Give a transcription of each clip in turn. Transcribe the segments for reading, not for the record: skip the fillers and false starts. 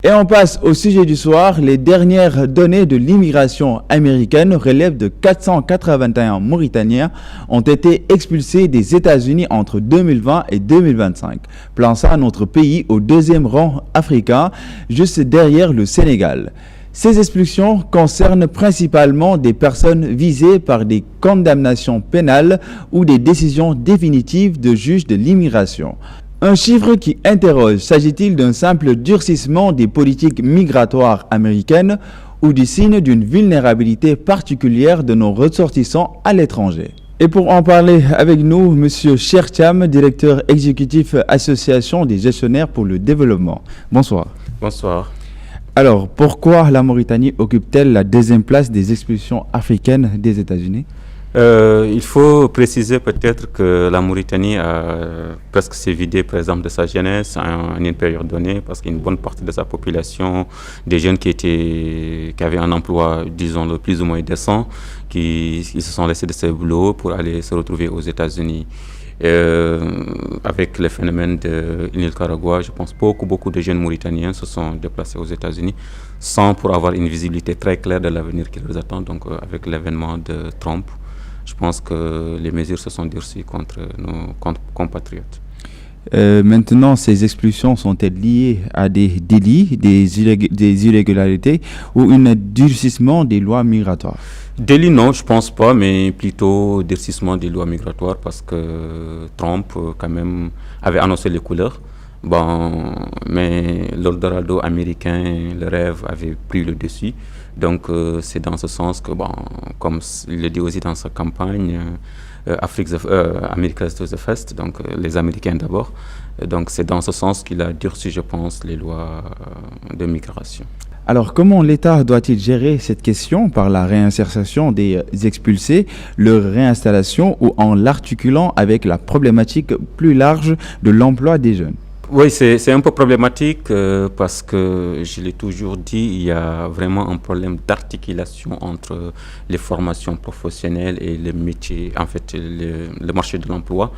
Et on passe au sujet du soir. Les dernières données de l'immigration américaine relèvent de 481 Mauritaniens ont été expulsés des États-Unis entre 2020 et 2025, plaçant notre pays au deuxième rang africain, juste derrière le Sénégal. Ces expulsions concernent principalement des personnes visées par des condamnations pénales ou des décisions définitives de juges de l'immigration. Un chiffre qui interroge, s'agit-il d'un simple durcissement des politiques migratoires américaines ou du signe d'une vulnérabilité particulière de nos ressortissants à l'étranger? Et pour en parler avec nous, M. Chertiam, directeur exécutif Association des gestionnaires pour le développement. Bonsoir. Bonsoir. Alors, pourquoi la Mauritanie occupe-t-elle la deuxième place des expulsions africaines des États-Unis? Il faut préciser peut-être que la Mauritanie a presque s'est vidée, par exemple, de sa jeunesse en une période donnée, parce qu'une bonne partie de sa population, des jeunes qui avaient un emploi, disons, le plus ou moins décent, ils se sont laissés de ce boulot pour aller se retrouver aux États-Unis. Avec le phénomène de Nicaragua, je pense beaucoup de jeunes Mauritaniens se sont déplacés aux États-Unis sans pour avoir une visibilité très claire de l'avenir qui les attend. Donc, avec l'avènement de Trump, je pense que les mesures se sont durcies contre nos compatriotes. Maintenant, ces expulsions sont-elles liées à des délits, des irrégularités ou un durcissement des lois migratoires? Délit, non, je pense pas, mais plutôt durcissement des lois migratoires parce que Trump, quand même, avait annoncé les couleurs. Bon, mais l'Eldorado américain, le rêve avait pris le dessus. Donc, c'est dans ce sens que, bon, comme il le dit aussi dans sa campagne, America's the First, donc les Américains d'abord. Donc, c'est dans ce sens qu'il a durci, je pense, les lois de migration. Alors, comment l'État doit-il gérer cette question par la réinsertion des expulsés, leur réinstallation ou en l'articulant avec la problématique plus large de l'emploi des jeunes? Oui, c'est un peu problématique parce que, je l'ai toujours dit, il y a vraiment un problème d'articulation entre les formations professionnelles et le métier, en fait, le marché de l'emploi.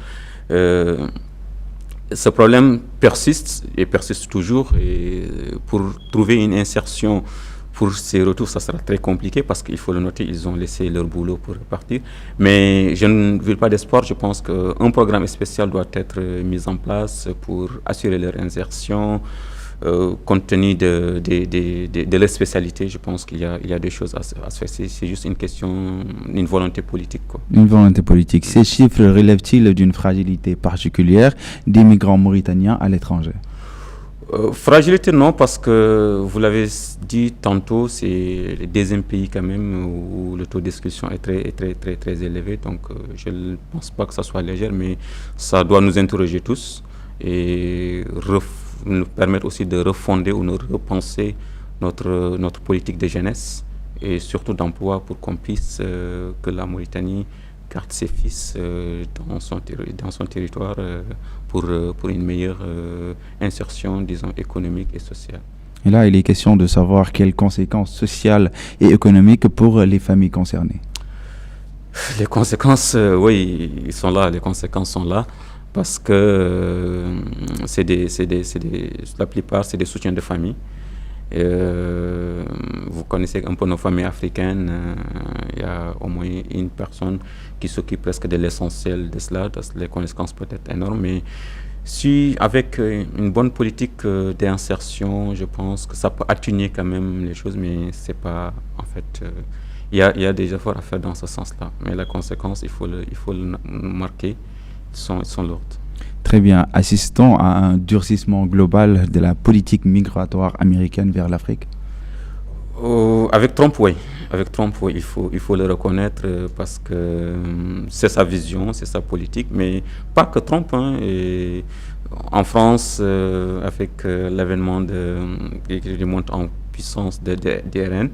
Ce problème persiste et persiste toujours et pour trouver une insertion pour ces retours, ça sera très compliqué parce qu'il faut le noter, ils ont laissé leur boulot pour repartir. Mais je ne veux pas d'espoir, je pense qu'un programme spécial doit être mis en place pour assurer leur insertion. Compte tenu de leur spécialité, je pense qu'il y a des choses à se faire. C'est juste une question, une volonté politique, quoi. Une volonté politique. Ces chiffres relèvent-ils d'une fragilité particulière des migrants mauritaniens à l'étranger? Fragilité, non, parce que vous l'avez dit tantôt, c'est le deuxième pays quand même où le taux d'exclusion est très élevé. Donc, je ne pense pas que ça soit léger, mais ça doit nous interroger tous et nous permettre aussi de refonder ou de repenser notre politique de jeunesse et surtout d'emploi pour qu'on puisse, que la Mauritanie garde ses fils dans son territoire pour une meilleure insertion, disons, économique et sociale. Et là, il est question de savoir quelles conséquences sociales et économiques pour les familles concernées. Les conséquences, oui, ils sont là, les conséquences sont là. Parce que la plupart, c'est des soutiens de famille. Vous connaissez un peu nos familles africaines. Il y a au moins une personne qui s'occupe presque de l'essentiel de cela. Les conséquences peuvent être énormes. Mais si, avec une bonne politique d'insertion, je pense que ça peut atténuer quand même les choses. Mais c'est pas, en fait, il y a des efforts à faire dans ce sens-là. Mais la conséquence, il faut le marquer. Sont lourdes. Très bien. Assistons à un durcissement global de la politique migratoire américaine vers l'Afrique? Avec Trump, oui. Avec Trump, oui, il faut le reconnaître parce que c'est sa vision, c'est sa politique, mais pas que Trump. Hein, et en France, avec l'avènement de montée en puissance de RN,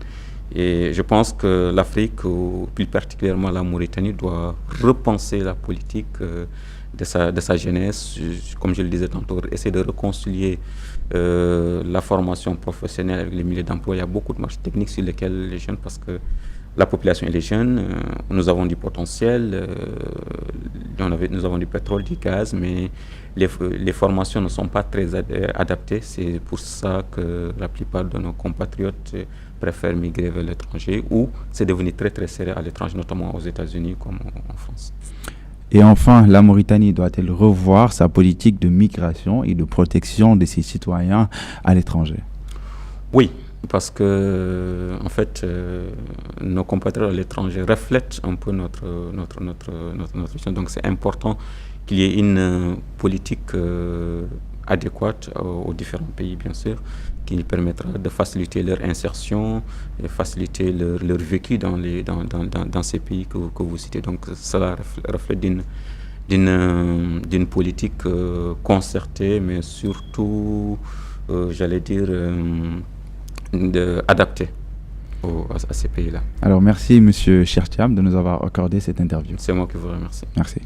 et je pense que l'Afrique, ou plus particulièrement la Mauritanie, doit repenser la politique de sa jeunesse. Comme je le disais tantôt, essayer de réconcilier la formation professionnelle avec les milieux d'emploi. Il y a beaucoup de marches techniques sur lesquelles les jeunes, parce que la population elle est jeune, nous avons du potentiel, nous avons du pétrole, du gaz, mais les formations ne sont pas très adaptées. C'est pour ça que la plupart de nos compatriotes préfèrent migrer vers l'étranger ou c'est devenu très très serré à l'étranger, notamment aux États-Unis comme en France. Et enfin, la Mauritanie doit-elle revoir sa politique de migration et de protection de ses citoyens à l'étranger? Oui, parce que en fait, nos compatriotes à l'étranger reflètent un peu notre situation. Donc c'est important qu'il y ait une politique adéquate aux différents pays, bien sûr, qui permettra de faciliter leur insertion et faciliter leur vécu dans ces pays que vous citez. Donc cela reflète d'une politique concertée, mais surtout, j'allais dire, adaptée à ces pays-là. Alors merci Monsieur Chertiam de nous avoir accordé cette interview. C'est moi qui vous remercie. Merci.